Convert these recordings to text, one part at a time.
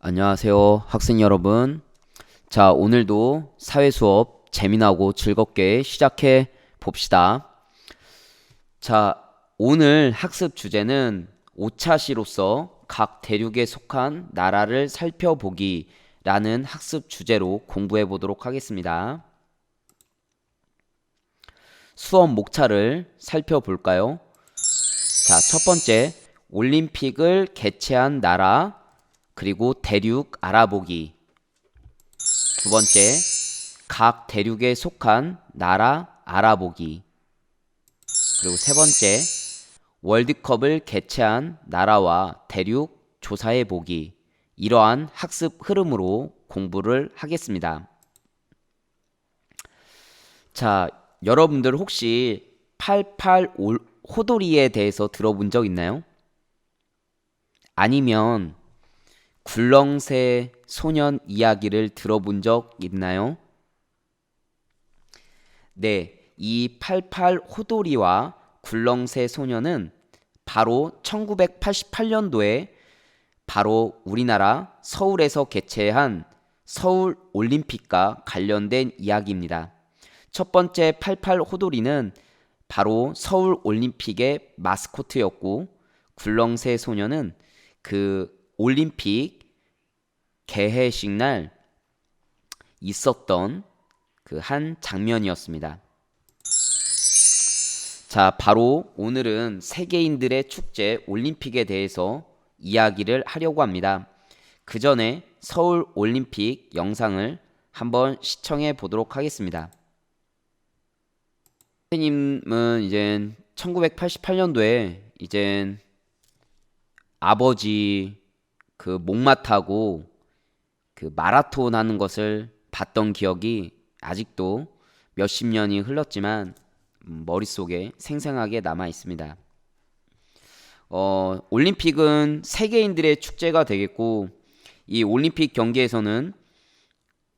안녕하세요, 학생 여러분. 자, 오늘도 사회 수업 재미나고 즐겁게 시작해 봅시다. 자, 오늘 학습 주제는 오차시로서 각 대륙에 속한 나라를 살펴보기라는 학습 주제로 공부해 보도록 하겠습니다. 수업 목차를 살펴볼까요? 자, 첫 번째, 올림픽을 개최한 나라, 그리고 대륙 알아보기. 두 번째, 각 대륙에 속한 나라 알아보기. 그리고 세 번째, 월드컵을 개최한 나라와 대륙 조사해 보기. 이러한 학습 흐름으로 공부를 하겠습니다. 자, 여러분들 혹시 88 호돌이에 대해서 들어본 적 있나요? 아니면 굴렁쇠 소년 이야기를 들어본 적 있나요? 네, 이 88 호돌이와 굴렁쇠 소년은 바로 1988년도에 바로 우리나라 서울에서 개최한 서울 올림픽과 관련된 이야기입니다. 첫 번째 88 호돌이는 바로 서울 올림픽의 마스코트였고, 굴렁쇠 소년은 그 올림픽 개회식 날 있었던 그 한 장면이었습니다. 자, 바로 오늘은 세계인들의 축제 올림픽에 대해서 이야기를 하려고 합니다. 그 전에 서울 올림픽 영상을 한번 시청해 보도록 하겠습니다. 선생님은 이제 1988년도에 이제 아버지 그 목마 타고 그 마라톤 하는 것을 봤던 기억이 아직도 몇십 년이 흘렀지만 머릿속에 생생하게 남아 있습니다. 올림픽은 세계인들의 축제가 되겠고, 이 올림픽 경기에서는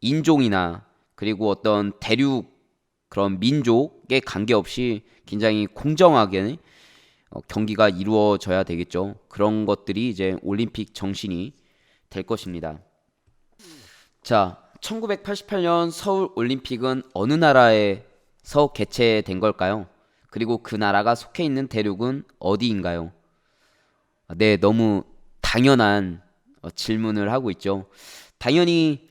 인종이나 그리고 어떤 대륙 그런 민족에 관계없이 굉장히 공정하게 경기가 이루어져야 되겠죠. 그런 것들이 이제 올림픽 정신이 될 것입니다. 자, 1988년 서울 올림픽은 어느 나라에서 개최된 걸까요? 그리고 그 나라가 속해 있는 대륙은 어디인가요? 네, 너무 당연한 질문을 하고 있죠. 당연히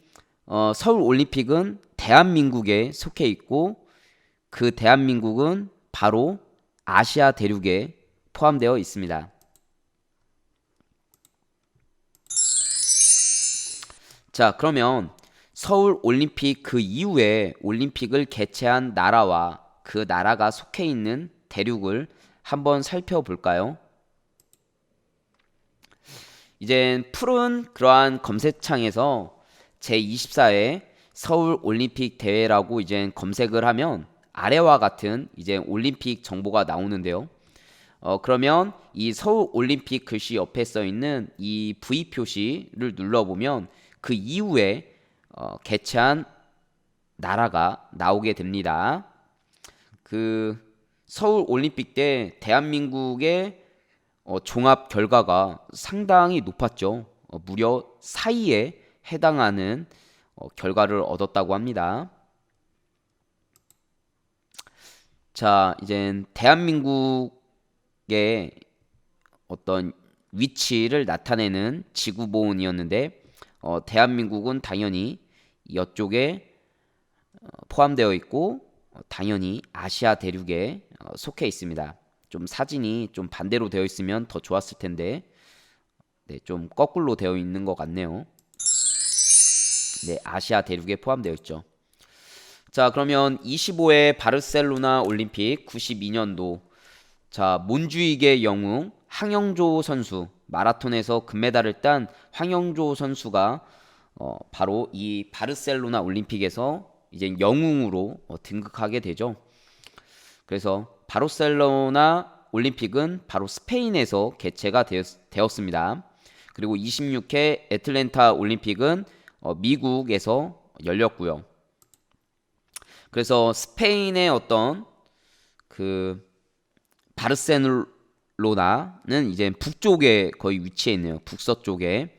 서울 올림픽은 대한민국에 속해 있고, 그 대한민국은 바로 아시아 대륙에 포함되어 있습니다. 자, 그러면 서울 올림픽 그 이후에 올림픽을 개최한 나라와 그 나라가 속해 있는 대륙을 한번 살펴볼까요? 이젠 푸른 그러한 검색창에서 제24회 서울 올림픽 대회라고 이제 검색을 하면 아래와 같은 이제 올림픽 정보가 나오는데요. 그러면 이 서울 올림픽 글씨 옆에 써 있는 이 V 표시를 눌러보면 그 이후에 개최한 나라가 나오게 됩니다. 그 서울 올림픽 때 대한민국의 종합 결과가 상당히 높았죠. 무려 4위에 해당하는 결과를 얻었다고 합니다. 자, 이제 대한민국의 어떤 위치를 나타내는 지구본이었는데, 대한민국은 당연히 이쪽에 포함되어 있고, 당연히 아시아 대륙에 속해 있습니다. 좀 사진이 좀 반대로 되어 있으면 더 좋았을 텐데, 네, 좀 거꾸로 되어 있는 것 같네요. 네, 아시아 대륙에 포함되어 있죠. 자, 그러면 25회 바르셀로나 올림픽 92년도. 자, 몬주이게 영웅 황영조 선수, 마라톤에서 금메달을 딴 황영조 선수가 바로 이 바르셀로나 올림픽에서 이제 영웅으로 등극하게 되죠. 그래서 바르셀로나 올림픽은 바로 스페인에서 개최가 되었습니다. 그리고 26회 애틀랜타 올림픽은 미국에서 열렸고요. 그래서 스페인의 어떤 그 바르셀로나는 이제 북쪽에 거의 위치해 있네요. 북서쪽에.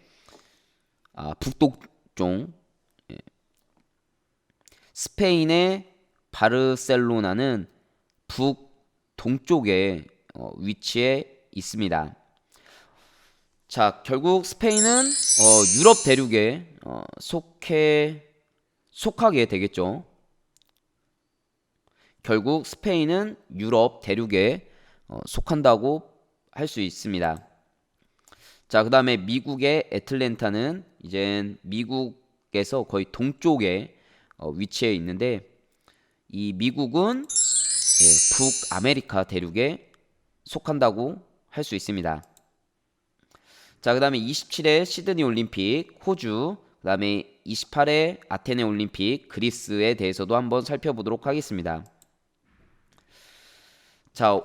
북동쪽. 예. 스페인의 바르셀로나는 북동쪽에 위치해 있습니다. 자, 결국 스페인은 유럽 대륙에 속하게 되겠죠. 결국 스페인은 유럽 대륙에 속한다고 할 수 있습니다. 자, 그 다음에 미국의 애틀랜타는 이제 미국에서 거의 동쪽에 위치해 있는데, 이 미국은 북아메리카 대륙에 속한다고 할 수 있습니다. 자, 그 다음에 27회 시드니 올림픽 호주, 그 다음에 28회 아테네 올림픽 그리스에 대해서도 한번 살펴보도록 하겠습니다. 자,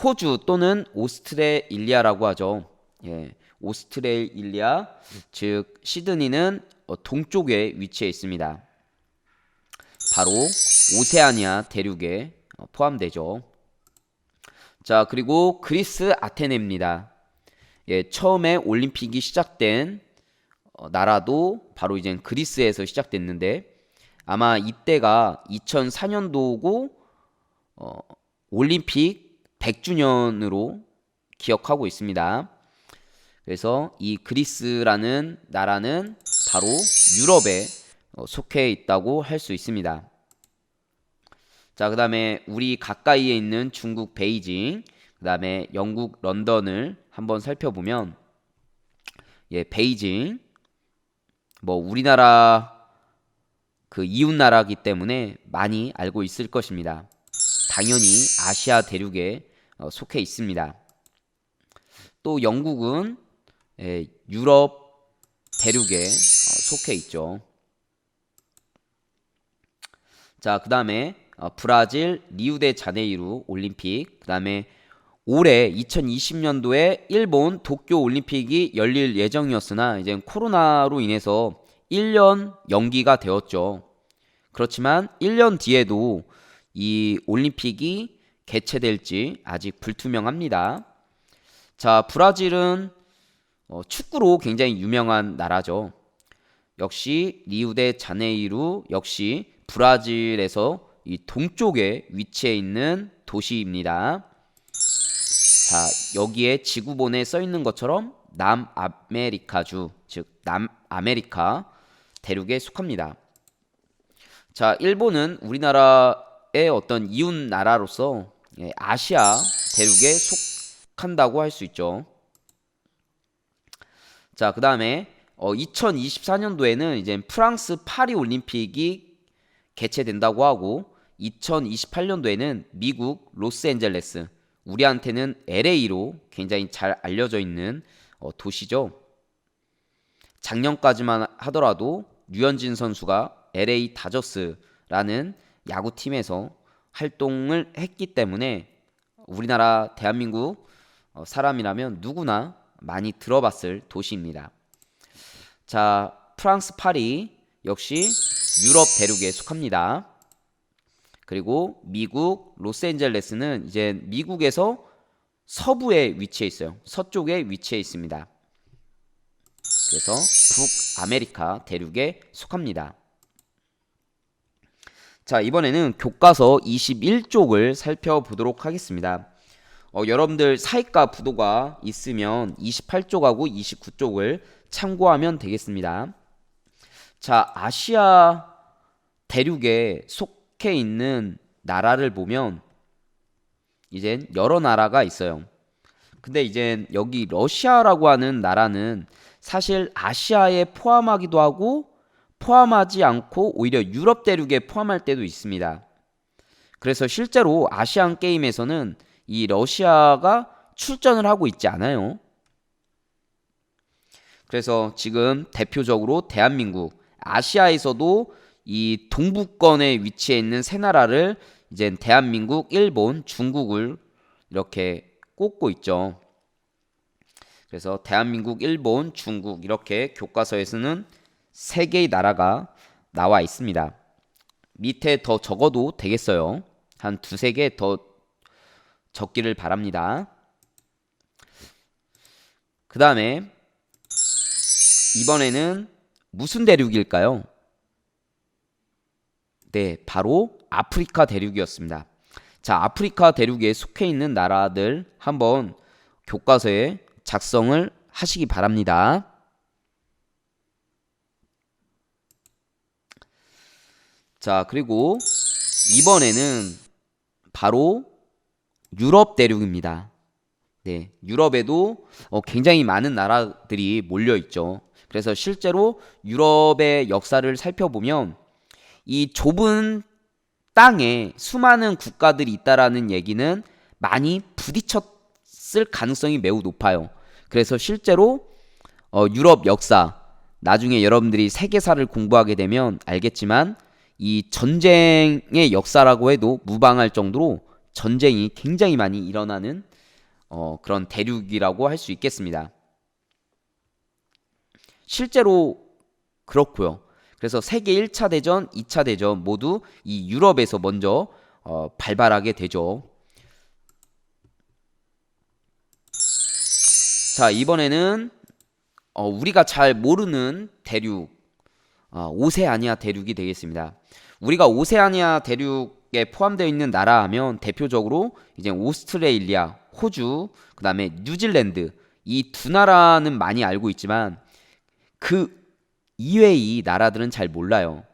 호주 또는 오스트레일리아라고 하죠. 예, 오스트레일리아, 즉 시드니는 동쪽에 위치해 있습니다. 바로 오세아니아 대륙에 포함되죠. 자, 그리고 그리스 아테네입니다. 예, 처음에 올림픽이 시작된 나라도 바로 이제 그리스에서 시작됐는데, 아마 이때가 2004년도고 올림픽 100주년으로 기억하고 있습니다. 그래서 이 그리스라는 나라는 바로 유럽에 속해 있다고 할 수 있습니다. 자, 그 다음에 우리 가까이에 있는 중국 베이징, 그 다음에 영국 런던을 한번 살펴보면, 예, 베이징, 뭐 우리나라 그 이웃 나라이기 때문에 많이 알고 있을 것입니다. 당연히 아시아 대륙에 속해 있습니다. 또 영국은 유럽 대륙에 속해 있죠. 자, 그 다음에 브라질 리우데자네이루 올림픽, 그 다음에 올해 2020년도에 일본 도쿄 올림픽이 열릴 예정이었으나 이제 코로나로 인해서 1년 연기가 되었죠. 그렇지만 1년 뒤에도 이 올림픽이 개최될지 아직 불투명합니다. 자, 브라질은 축구로 굉장히 유명한 나라죠. 역시 리우데자네이루 역시 브라질에서 이 동쪽에 위치해 있는 도시입니다. 자, 여기에 지구본에 써 있는 것처럼 남아메리카주, 즉 남아메리카 대륙에 속합니다. 자, 일본은 우리나라의 어떤 이웃 나라로서 아시아 대륙에 속한다고 할 수 있죠. 자, 그 다음에 2024년도에는 이제 프랑스 파리 올림픽이 개최된다고 하고, 2028년도에는 미국 로스앤젤레스, 우리한테는 LA로 굉장히 잘 알려져 있는 도시죠. 작년까지만 하더라도 류현진 선수가 LA 다저스라는 야구팀에서 활동을 했기 때문에 우리나라 대한민국 사람이라면 누구나 많이 들어봤을 도시입니다. 자, 프랑스 파리 역시 유럽 대륙에 속합니다. 그리고 미국 로스앤젤레스는 이제 미국에서 서부에 위치해 있어요. 서쪽에 위치해 있습니다. 그래서 북아메리카 대륙에 속합니다. 자, 이번에는 교과서 21쪽을 살펴보도록 하겠습니다. 여러분들 사이과 부도가 있으면 28쪽하고 29쪽을 참고하면 되겠습니다. 자, 아시아 대륙에 속해 있는 나라를 보면 이젠 여러 나라가 있어요. 근데 이제 여기 러시아라고 하는 나라는 사실 아시아에 포함하기도 하고 포함하지 않고 오히려 유럽 대륙에 포함할 때도 있습니다. 그래서 실제로 아시안 게임에서는 이 러시아가 출전을 하고 있지 않아요. 그래서 지금 대표적으로 대한민국, 아시아에서도 이 동부권에 위치해 있는 세 나라를 이제 대한민국, 일본, 중국을 이렇게 꼽고 있죠. 그래서 대한민국, 일본, 중국 이렇게 교과서에서는 세 개의 나라가 나와 있습니다. 밑에 더 적어도 되겠어요. 한 두세 개 더 적기를 바랍니다. 그 다음에 이번에는 무슨 대륙일까요? 네, 바로 아프리카 대륙이었습니다. 자, 아프리카 대륙에 속해 있는 나라들 한번 교과서에 작성을 하시기 바랍니다. 자, 그리고 이번에는 바로 유럽 대륙입니다. 네, 유럽에도 굉장히 많은 나라들이 몰려 있죠. 그래서 실제로 유럽의 역사를 살펴보면 이 좁은 땅에 수많은 국가들이 있다라는 얘기는 많이 부딪혔을 가능성이 매우 높아요. 그래서 실제로 유럽 역사, 나중에 여러분들이 세계사를 공부하게 되면 알겠지만 이 전쟁의 역사라고 해도 무방할 정도로 전쟁이 굉장히 많이 일어나는 그런 대륙이라고 할 수 있겠습니다. 실제로 그렇고요. 그래서 세계 1차 대전, 2차 대전 모두 이 유럽에서 먼저 발발하게 되죠. 자, 이번에는 우리가 잘 모르는 대륙, 오세아니아 대륙이 되겠습니다. 우리가 오세아니아 대륙에 포함되어 있는 나라 하면 대표적으로 이제 오스트레일리아, 호주, 그 다음에 뉴질랜드 이 두 나라는 많이 알고 있지만 그 이외의 나라들은 잘 몰라요.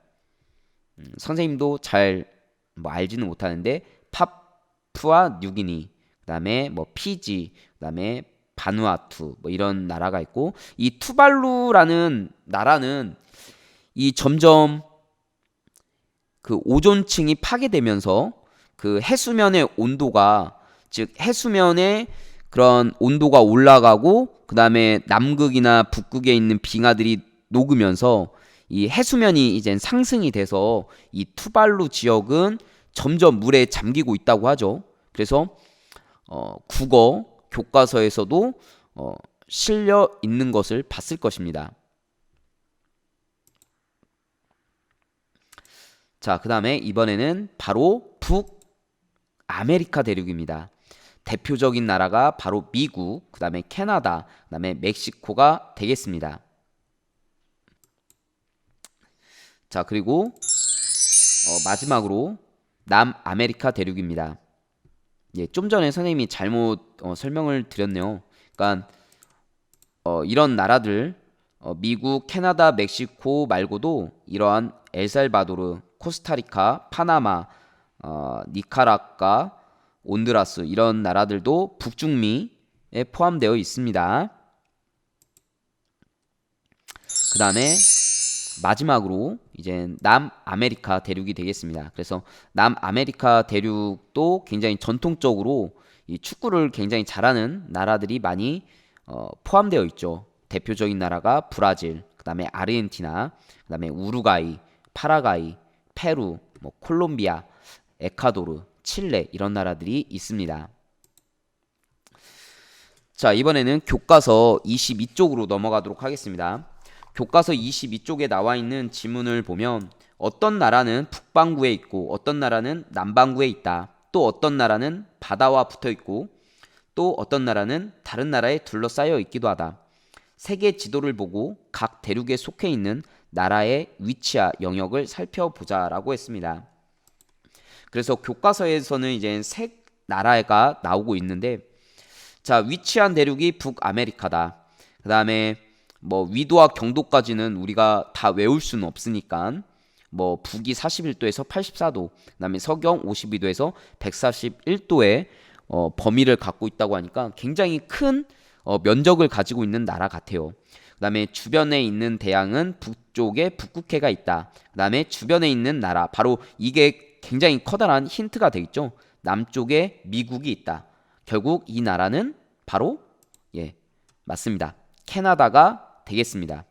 선생님도 잘 뭐 알지는 못하는데 파푸아 뉴기니, 그다음에 뭐 피지, 그다음에 바누아투 뭐 이런 나라가 있고 이 투발루라는 나라는 이 점점 그 오존층이 파괴되면서 그 해수면의 온도가 즉 해수면의 그런 온도가 올라가고 그다음에 남극이나 북극에 있는 빙하들이 녹으면서 이 해수면이 이제 상승이 돼서 이 투발루 지역은 점점 물에 잠기고 있다고 하죠. 그래서 국어 교과서에서도 실려 있는 것을 봤을 것입니다. 자, 그 다음에 이번에는 바로 북아메리카 대륙입니다. 대표적인 나라가 바로 미국, 그 다음에 캐나다, 그 다음에 멕시코가 되겠습니다. 자, 그리고 마지막으로 남아메리카 대륙입니다. 예, 좀 전에 선생님이 잘못 설명을 드렸네요. 그러니까 이런 나라들 미국, 캐나다, 멕시코 말고도 이러한 엘살바도르, 코스타리카, 파나마, 니카라과, 온두라스 이런 나라들도 북중미에 포함되어 있습니다. 그 다음에 마지막으로 이제 남아메리카 대륙이 되겠습니다. 그래서 남아메리카 대륙도 굉장히 전통적으로 이 축구를 굉장히 잘하는 나라들이 많이 포함되어 있죠. 대표적인 나라가 브라질, 그 다음에 아르헨티나, 그 다음에 우루과이, 파라과이, 페루, 뭐 콜롬비아, 에콰도르, 칠레 이런 나라들이 있습니다. 자, 이번에는 교과서 22쪽으로 넘어가도록 하겠습니다. 교과서 22쪽에 나와 있는 지문을 보면 어떤 나라는 북반구에 있고 어떤 나라는 남반구에 있다. 또 어떤 나라는 바다와 붙어 있고 또 어떤 나라는 다른 나라에 둘러싸여 있기도 하다. 세계 지도를 보고 각 대륙에 속해 있는 나라의 위치와 영역을 살펴보자라고 했습니다. 그래서 교과서에서는 이제 세 나라가 나오고 있는데 자, 위치한 대륙이 북아메리카다. 그 다음에 뭐 위도와 경도까지는 우리가 다 외울 수는 없으니까 뭐 북이 41도에서 84도, 그다음에 서경 52도에서 141도의 범위를 갖고 있다고 하니까 굉장히 큰 면적을 가지고 있는 나라 같아요. 그다음에 주변에 있는 대양은 북쪽에 북극해가 있다. 그다음에 주변에 있는 나라 바로 이게 굉장히 커다란 힌트가 되겠죠. 남쪽에 미국이 있다. 결국 이 나라는 바로 맞습니다. 캐나다가 되겠습니다.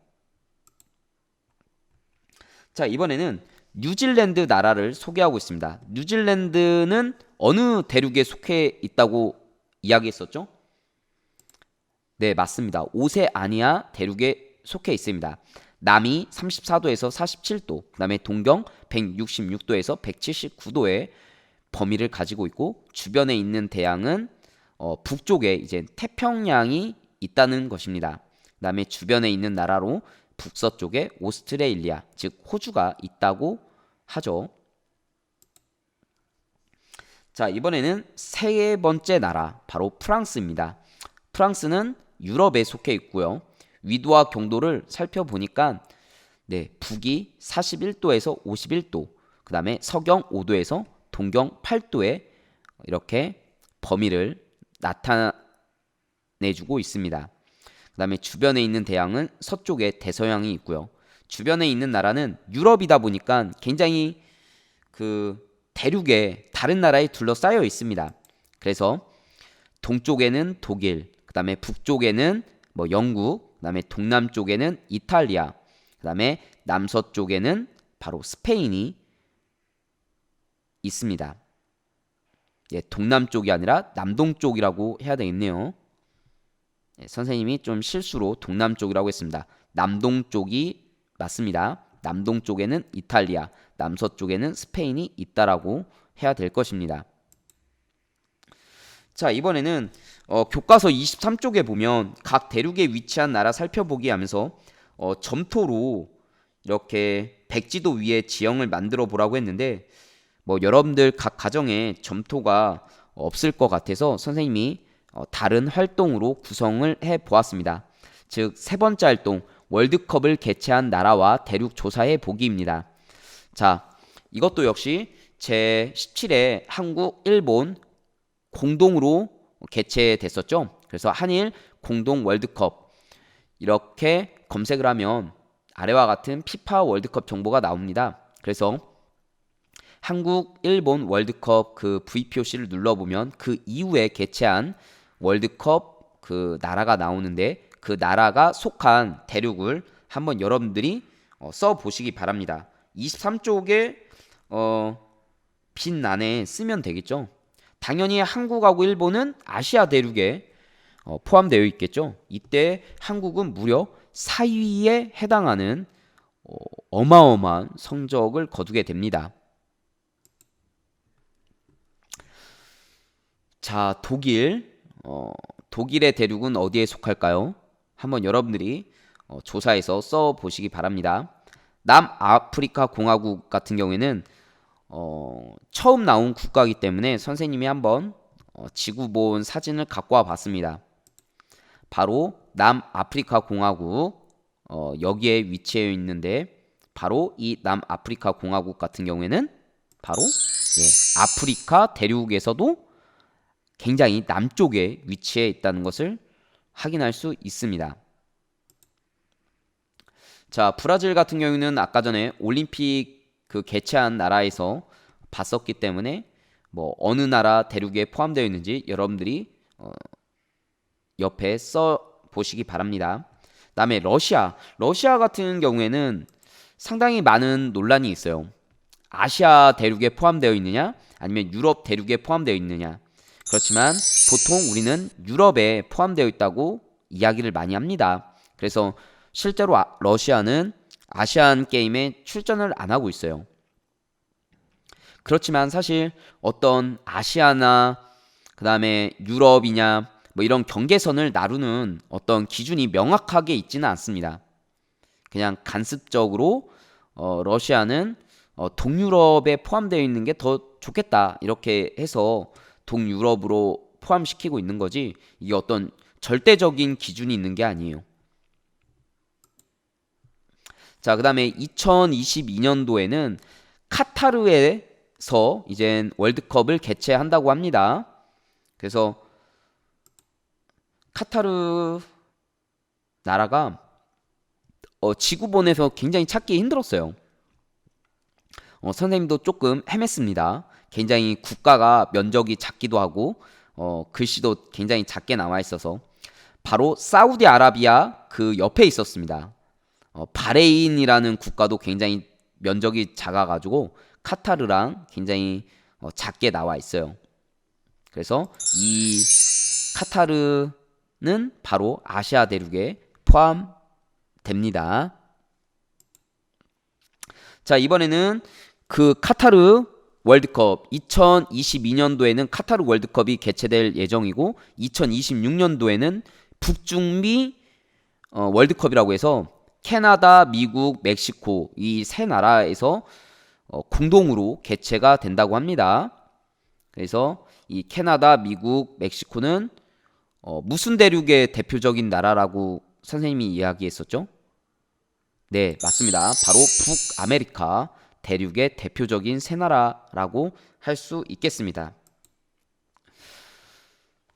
자, 이번에는 뉴질랜드 나라를 소개하고 있습니다. 뉴질랜드는 어느 대륙에 속해 있다고 이야기했었죠? 네, 맞습니다. 오세아니아 대륙에 속해 있습니다. 남이 34도에서 47도, 그 다음에 동경 166도에서 179도의 범위를 가지고 있고 주변에 있는 대양은 북쪽에 이제 태평양이 있다는 것입니다. 그 다음에 주변에 있는 나라로 북서쪽에 오스트레일리아, 즉 호주가 있다고 하죠. 자, 이번에는 세 번째 나라, 바로 프랑스입니다. 프랑스는 유럽에 속해 있고요. 위도와 경도를 살펴보니까 북이 41도에서 51도, 그 다음에 서경 5도에서 동경 8도에 이렇게 범위를 나타내주고 있습니다. 그 다음에 주변에 있는 대양은 서쪽에 대서양이 있고요. 주변에 있는 나라는 유럽이다 보니까 굉장히 그 대륙에 다른 나라에 둘러싸여 있습니다. 그래서 동쪽에는 독일, 그 다음에 북쪽에는 영국, 그 다음에 동남쪽에는 이탈리아, 그 다음에 남서쪽에는 바로 스페인이 있습니다. 동남쪽이 아니라 남동쪽이라고 해야 되겠네요. 선생님이 좀 실수로 동남쪽이라고 했습니다. 남동쪽이 맞습니다. 남동쪽에는 이탈리아, 남서쪽에는 스페인이 있다라고 해야 될 것입니다. 자, 이번에는 교과서 23쪽에 보면 각 대륙에 위치한 나라 살펴보기 하면서 점토로 이렇게 백지도 위에 지형을 만들어 보라고 했는데 여러분들 각 가정에 점토가 없을 것 같아서 선생님이 다른 활동으로 구성을 해 보았습니다. 즉, 세 번째 활동, 월드컵을 개최한 나라와 대륙 조사해 보기입니다. 자, 이것도 역시 제17회 한국, 일본 공동으로 개최됐었죠. 그래서 한일 공동 월드컵 이렇게 검색을 하면 아래와 같은 피파 월드컵 정보가 나옵니다. 그래서 한국, 일본 월드컵 그 VPOC를 눌러보면 그 이후에 개최한 월드컵 그 나라가 나오는데 그 나라가 속한 대륙을 한번 여러분들이 써보시기 바랍니다. 23쪽에 빈 안에 쓰면 되겠죠. 당연히 한국하고 일본은 아시아 대륙에 포함되어 있겠죠. 이때 한국은 무려 4위에 해당하는 어마어마한 성적을 거두게 됩니다. 자, 독일의 대륙은 어디에 속할까요? 한번 여러분들이 조사해서 써보시기 바랍니다. 남아프리카 공화국 같은 경우에는 처음 나온 국가이기 때문에 선생님이 한번 지구본 사진을 갖고 와 봤습니다. 바로 남아프리카 공화국 여기에 위치해 있는데 바로 이 남아프리카 공화국 같은 경우에는 바로 아프리카 대륙에서도 굉장히 남쪽에 위치해 있다는 것을 확인할 수 있습니다. 자, 브라질 같은 경우는 아까 전에 올림픽 그 개최한 나라에서 봤었기 때문에 어느 나라 대륙에 포함되어 있는지 여러분들이 옆에 써 보시기 바랍니다. 그다음에 러시아 같은 경우에는 상당히 많은 논란이 있어요. 아시아 대륙에 포함되어 있느냐 아니면 유럽 대륙에 포함되어 있느냐. 그렇지만 보통 우리는 유럽에 포함되어 있다고 이야기를 많이 합니다. 그래서 실제로 러시아는 아시안 게임에 출전을 안 하고 있어요. 그렇지만 사실 어떤 아시아나 그 다음에 유럽이냐 이런 경계선을 나누는 어떤 기준이 명확하게 있지는 않습니다. 그냥 간습적으로 러시아는 동유럽에 포함되어 있는 게 더 좋겠다 이렇게 해서 동유럽으로 포함시키고 있는 거지 이게 어떤 절대적인 기준이 있는 게 아니에요. 자, 그 다음에 2022년도에는 카타르에서 이제 월드컵을 개최한다고 합니다. 그래서 카타르 나라가 지구본에서 굉장히 찾기 힘들었어요. 선생님도 조금 헤맸습니다. 굉장히 국가가 면적이 작기도 하고 글씨도 굉장히 작게 나와 있어서 바로 사우디아라비아 그 옆에 있었습니다. 바레인이라는 국가도 굉장히 면적이 작아가지고 카타르랑 굉장히 작게 나와 있어요. 그래서 이 카타르는 바로 아시아 대륙에 포함됩니다. 자, 이번에는 그 카타르 월드컵 2022년도에는 카타르 월드컵이 개최될 예정이고 2026년도에는 북중미 월드컵이라고 해서 캐나다, 미국, 멕시코 이 세 나라에서 공동으로 개최가 된다고 합니다. 그래서 이 캐나다, 미국, 멕시코는 무슨 대륙의 대표적인 나라라고 선생님이 이야기했었죠? 네, 맞습니다. 바로 북아메리카 대륙의 대표적인 세 나라라고 할 수 있겠습니다.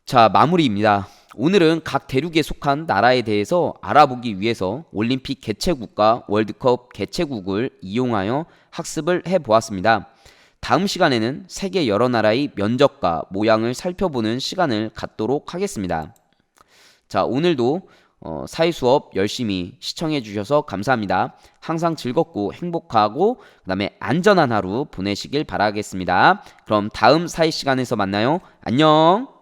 자, 마무리입니다. 오늘은 각 대륙에 속한 나라에 대해서 알아보기 위해서 올림픽 개최국과 월드컵 개최국을 이용하여 학습을 해보았습니다. 다음 시간에는 세계 여러 나라의 면적과 모양을 살펴보는 시간을 갖도록 하겠습니다. 자, 오늘도 사회 수업 열심히 시청해 주셔서 감사합니다. 항상 즐겁고 행복하고 그다음에 안전한 하루 보내시길 바라겠습니다. 그럼 다음 사회 시간에서 만나요. 안녕.